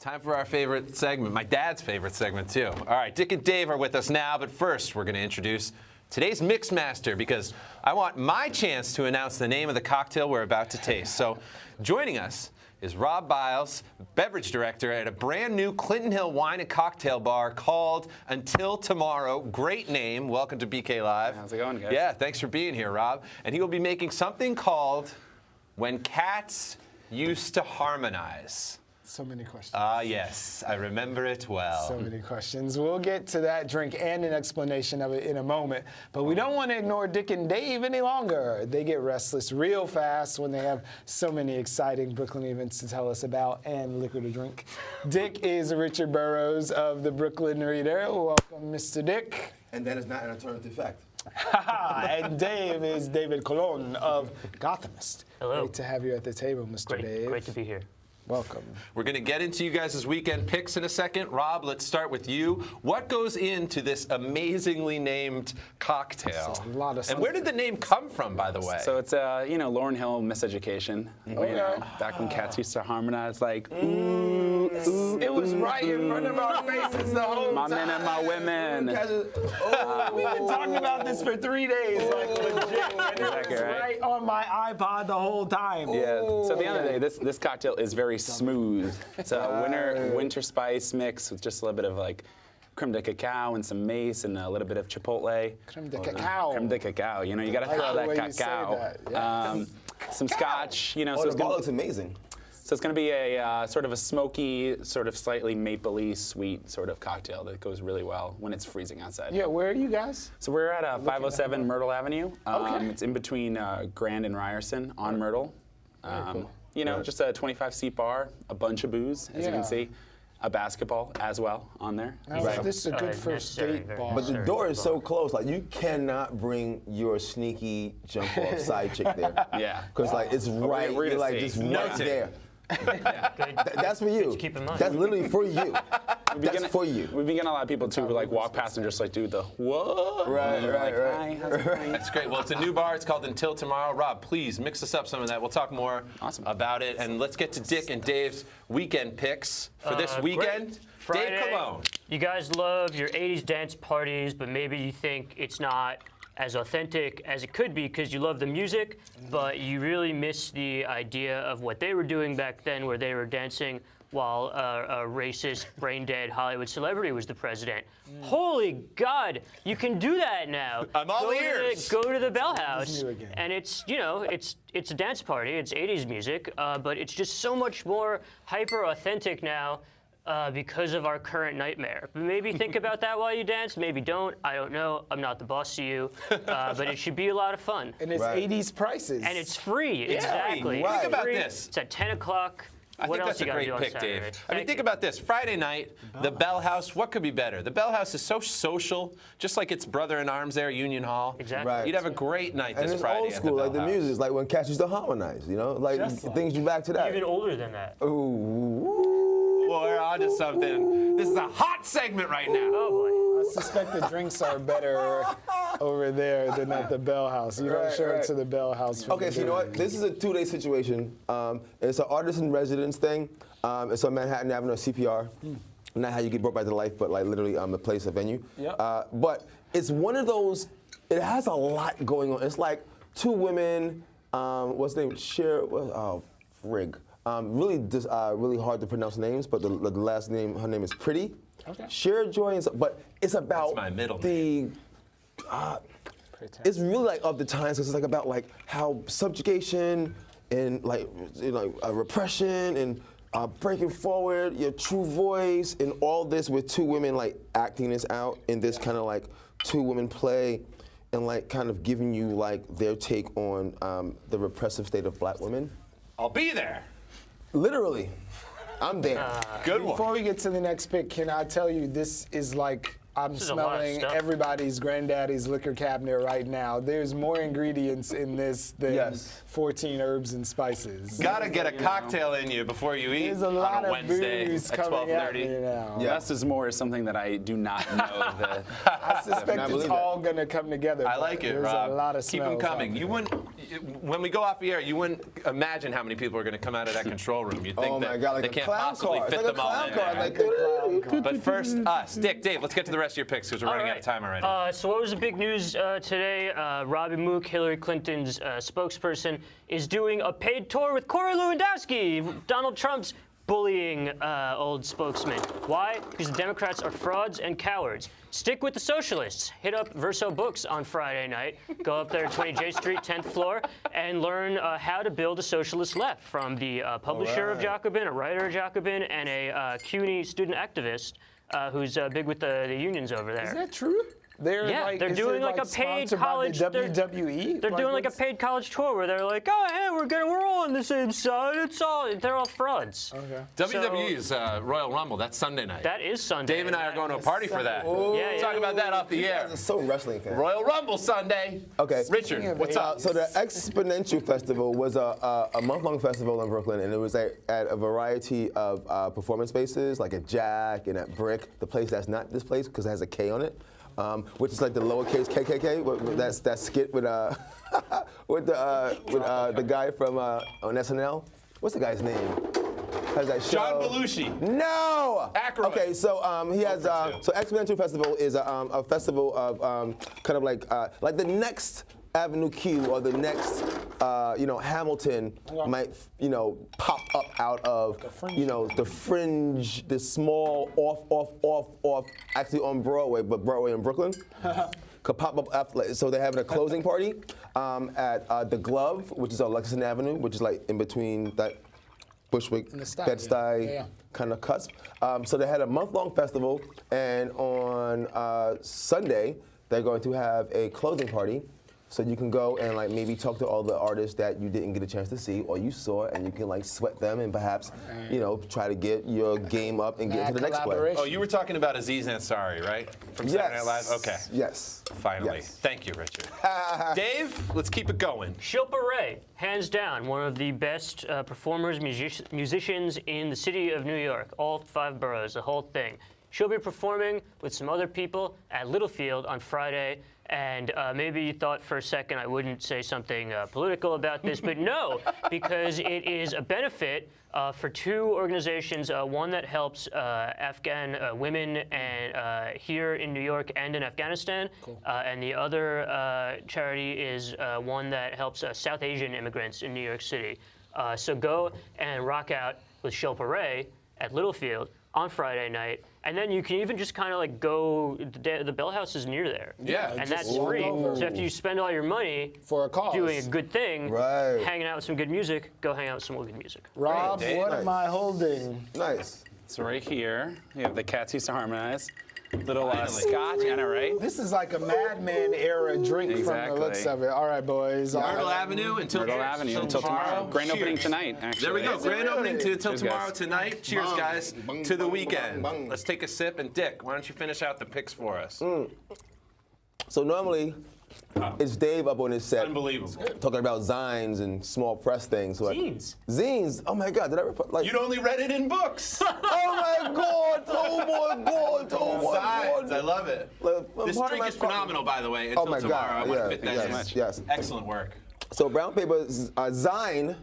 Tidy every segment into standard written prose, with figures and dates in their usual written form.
Time for our favorite segment, my dad's favorite segment, too. All right, Dick and Dave are with us now, but first we're going to introduce today's Mixmaster because I want my chance to announce the name of the cocktail we're about to taste. So joining us is Rob Biles, beverage director at a brand new Clinton Hill wine and cocktail bar called Until Tomorrow. Great name. Welcome to BK Live. How's it going, guys? Yeah, thanks for being here, Rob. And he will be making something called When Cats Used to Harmonize. So many questions. Yes, I remember it well. So many questions. We'll get to that drink and an explanation of it in a moment. But we don't want to ignore Dick and Dave any longer. They get restless real fast when they have so many exciting Brooklyn events to tell us about and liquor to drink. Dick is Richard Burroughs of the Brooklyn Reader. Welcome, Mr. Dick. And that is not an alternative fact. And Dave is David Colon of Gothamist. Hello. Great to have you at the table, Mr. Dave. Great to be here. Welcome. We're going to get into you guys' weekend picks in a second. Rob, let's start with you. What goes into this amazingly named cocktail? A lot of and where did the name come from, by the way? So it's Lauryn Hill miseducation. Back when cats used to harmonize, like ooh, ooh, it was right in front of our faces the whole my time. men and my women. We've been talking about this for 3 days, like legit. And it was right on my iPod the whole time. Yeah. So at the end of the day, this cocktail is very smooth. It's a winter spice mix with just a little bit of like creme de cacao and some mace and a little bit of chipotle. Creme de cacao. Creme de cacao. You know, you got to throw that cacao. Yeah. Some scotch. You know, Oh, so the ball looks amazing. So it's going to be a sort of a smoky, sort of slightly mapley sweet sort of cocktail that goes really well when it's freezing outside. Yeah, where are you guys? So we're at 507 Myrtle Avenue. Okay. It's in between Grand and Ryerson on Myrtle. Cool. You know, just a 25-seat bar, a bunch of booze, as you Yeah. can see. A basketball as well on there. This is a good first necessary, date very bar. But the door is so close, like you cannot bring your sneaky jump off side chick there. Yeah. Because like it's right, we're you're gonna like see. just Noted. right there. Good. That's for you. to keep in mind. That's literally for you. That's for you. We've been getting a lot of people too who like walk past and just like do the whoa. Right, And they're right, like, right. Hi, how's it going? That's great. Well, it's a new bar. It's called Until Tomorrow. Rob, please mix us up some of that. We'll talk more about it. And let's get to Dick and Dave's weekend picks for this weekend. Great. Friday, Dave Cologne. You guys love your 80s dance parties, but maybe you think it's not as authentic as it could be because you love the music, but you really miss the idea of what they were doing back then where they were dancing while a racist, brain-dead Hollywood celebrity was the president. Holy God, you can do that now. I'm all ears. Go to the Bell House, It's new again. and it's a dance party. It's 80s music, but it's just so much more hyper-authentic now. Because of our current nightmare. But maybe think about that while you dance. Maybe don't. I don't know. I'm not the boss to you. But it should be a lot of fun. And it's Right. 80s prices. And it's free. Exactly. Think It's about free. this. It's at 10 o'clock. I What think else that's you a gotta great do on pick, Saturday? Dave. I mean, think about this. Friday night, the Bell House, what could be better? The Bell House is so social, just like its brother in arms there, Union Hall. Exactly. Right. You'd have a great night And this it's Friday old at the school, Bell like the House. music is like when cats used to harmonize, you know? Like things you back to that. Even older than that. Ooh. Well, we're on to something. This is a hot segment right now. Oh boy. I suspect the drinks are better over there than at the Bell House. You don't Right, show it right. to the Bell House. for Okay, the so you know what? dinner. This is a 2-day situation. It's an artist in residence thing. It's on Manhattan Avenue, CPR. Not how you get brought back to life, but like literally a place, a venue. Yep. But it's one of those, it has a lot going on. It's like 2 women, what's the name? Frig. Really hard to pronounce names, but the last name, her name is Pretty. Okay. Share Joy, but it's about That's my middle it's really like of the times. 'Cause it's like about like how subjugation and like repression and breaking forward your true voice and all this with 2 women like acting this out in this kind of like 2 women play and like kind of giving you like their take on the repressive state of black women. I'll be there. Literally, I'm there. Good one. Before we get to the next pick, can I tell you this is like I'm This is a lot of smelling stuff. everybody's granddaddy's liquor cabinet right now. There's more ingredients in this than Yes. 14 herbs and spices. Gotta get a cocktail in you before you eat There's a lot on a of Wednesday booze at coming at 12:30. me now. Less is more is something that I do not know. I suspect I it's believe all going to come together. I but like it, There's Rob. a lot of Keep them smells out coming. there. You wouldn't, when we go off the air, you wouldn't imagine how many people are going to come out of that control room. You'd think Oh that my God, like they a can't clown possibly car. fit It's like them a all clown in car. there. Like, But first, us. Dave, let's get to the rest of your picks because we're running out of time already. So what was the big news today? Robbie Mook, Hillary Clinton's spokesperson, is doing a paid tour with Corey Lewandowski, Donald Trump's bullying old spokesman. Why? Because the Democrats are frauds and cowards. Stick with the socialists. Hit up Verso Books on Friday night. Go up there, 20 J Street, 10th floor, and learn how to build a socialist left from the publisher of Jacobin, a writer of Jacobin, and a CUNY student activist who's big with the unions over there. Is that true? They're Yeah, like, they're is doing it like a paid sponsored by college. the They're WWE. They're doing like a what's- paid college tour where they're like, oh hey, we're all on the same side. They're all frauds. Okay. WWE's Royal Rumble, that's Sunday night. That is Sunday. Dave and I are going to a party for that. Yeah, Talk about that off the air. I'm so wrestling fan. Royal Rumble Sunday. Okay. Richard, what's up? So the Exponential Festival was a month-long festival in Brooklyn, and it was at a variety of performance spaces, like at Jack and at BRIC, the place that's not this place because it has a K on it, which is like the lowercase KKK. That's that skit with with the guy from on SNL. What's the guy's name? Has that show? John Belushi. No. Acrobat. Okay, so he has. So Exponential Festival is a festival of kind of like the next Avenue Q or the next Hamilton might pop up out of the fringe, the small off actually on Broadway, but Broadway in Brooklyn. Could pop up after, so they're having a closing party at the Glove, which is on Lexington Avenue, which is like in between that Bushwick, the Stuy, Bed-Stuy yeah. kind of cusp. So they had a month-long festival, and on Sunday they're going to have a closing party. So you can go and like maybe talk to all the artists that you didn't get a chance to see or you saw, and you can like sweat them and perhaps try to get your game up and get into the next play. Collaboration. Oh, you were talking about Aziz Ansari, right? From Saturday Night Live? Okay. Yes. Finally. Yes. Thank you, Richard. Dave, let's keep it going. Shilpa Ray, hands down, one of the best performers, musicians in the city of New York, all 5 boroughs, the whole thing. She'll be performing with some other people at Littlefield on Friday. And maybe you thought for a second I wouldn't say something political about this, but no, because it is a benefit for 2 organizations, one that helps Afghan women and, here in New York and in Afghanistan, and the other charity is one that helps South Asian immigrants in New York City. So go and rock out with Shilpa Ray at Littlefield on Friday night. And then you can even just kind of like go, the Bell House is near there. Yeah. And just that's walk free. over. So after you spend all your money For a cause. doing a good thing, Right. hanging out with some good music, go hang out with some more good music. Rob, Great, Dave. what am I holding? Nice. So right here, we have the Cats Used to Harmonize. Little Finally. scotch, I know, right? This is like a Mad Men era drink from the looks Exactly. of it. All right, boys. All Myrtle right. Avenue until Myrtle Avenue until tomorrow. Grand opening Cheers. tonight, actually. There we go. Is it Grand opening really? until Cheers, tomorrow guys. tonight. Cheers, Bang. guys, Bang, to the bang, weekend. bang, bang. Let's take a sip. And Dick, why don't you finish out the picks for us? So normally, it's Dave up on his set. Unbelievable. Talking about zines and small press things. So Zines? Zines. Oh my God! Did I ever like? You'd only read it in books. Oh my God! Oh my God! Oh my Signs. I God! love it. Look, This part of drink my is phenomenal, by the way. Until Oh my tomorrow, I God! want Yeah, to fit that yes, in. yes. Excellent work. So Brown Paper Zine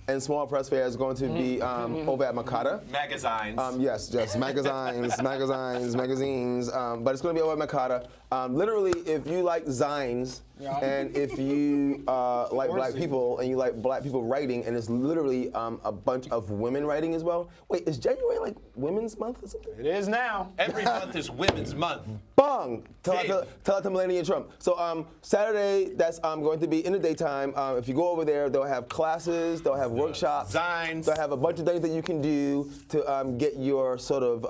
and Small Press Fair is going to be over at Makata. Magazines. Yes, magazines. But it's going to be over at Makata. Literally, if you like zines and if you like black people and you like black people writing, and it's literally a bunch of women writing as well. Wait, is January like Women's Month or something? It is now. Every month is Women's Month. Bong! Tell Dave. it to Melania Trump. So Saturday, that's going to be in the daytime. If you go over there, they'll have classes, they'll have workshops, Zines. they'll have a bunch of things that you can do to get your sort of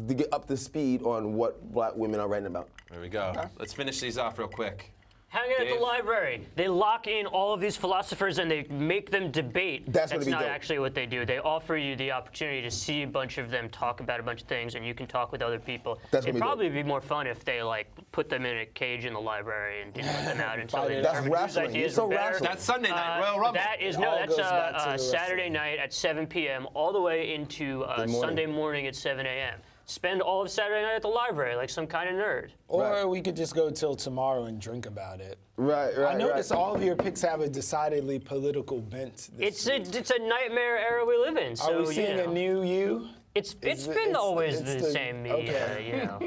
to get up to speed on what black women are writing about. There we go. Let's finish these off real quick. Hanging at Dave? the library. They lock in all of these philosophers and they make them debate. That's gonna be not dope. actually what they do. They offer you the opportunity to see a bunch of them talk about a bunch of things, and you can talk with other people. That's It'd gonna be probably be more fun if they like put them in a cage in the library and didn't let them out until they That's determined whose wrestling. ideas You're so were better. wrestling. That's Sunday night, Royal Rumble. That is It all that's goes back to the Saturday wrestling. night at 7 p.m. all the way into Sunday morning at 7 a.m. Spend all of Saturday night at the library like some kind of nerd. Or Right. we could just go till tomorrow and drink about it. Right. I noticed all of your picks have a decidedly political bent. This week. It's a nightmare era we live in. So Are we seeing you know. a new you? It's Is it- been it's- always it's the the- same me, okay. you know.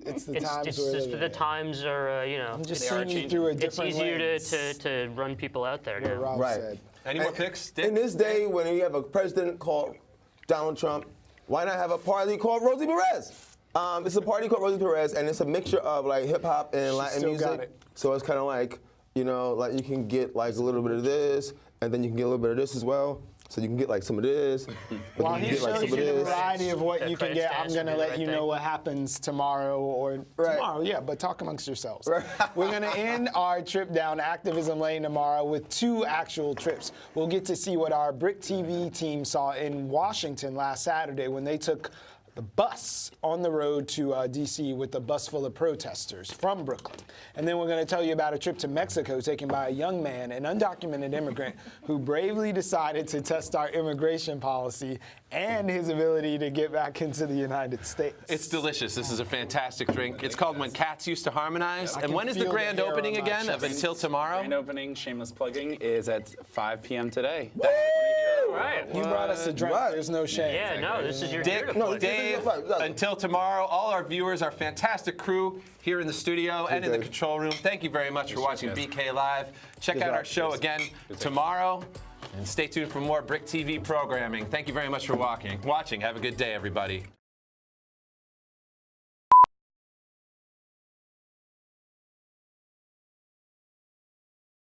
It's the It's times just we're living the in. times are, you know. I'm just They are seeing you changing. through a It's different easier lens. to run people out there What now. Rob Right. said. Any more picks, Dick? In this day when you have a president called Donald Trump, why not have a party called Rosie Perez? It's a party called Rosie Perez, and it's a mixture of like hip hop and Latin still music. got it. So it's kind of like, you know, like you can get like a little bit of this, and then you can get a little bit of this as well. So you can get like some of this, but While then you he can get like shows some you of the this. variety of what That you can credit get, I'm stands going to for the let right you know thing. what happens tomorrow or Right. tomorrow, yeah, but talk amongst yourselves. Right. We're going to end our trip down Activism Lane tomorrow with 2 actual trips. We'll get to see what our BRIC TV team saw in Washington last Saturday when they took the bus on the road to D.C. with a bus full of protesters from Brooklyn. And then we're going to tell you about a trip to Mexico taken by a young man, an undocumented immigrant, who bravely decided to test our immigration policy and his ability to get back into the United States. It's delicious. This is a fantastic drink. It's called When Cats Used to Harmonize. I And can when is the feel the grand hair opening on my again? Of chest. Until Tomorrow? Grand opening, shameless plugging, is at 5 p.m. today. Right. You brought us a drink. Right. There's no shame. Yeah, no, this is your Dick, year to No, plug. Dave, Right, right. until tomorrow, all our viewers, our fantastic crew here in the studio and in the Dave. control room, thank you very much for watching guys. BK Live. Check Good out job. our show again tomorrow, and stay tuned for more BRIC TV programming. Thank you very much for watching. Have a good day, everybody.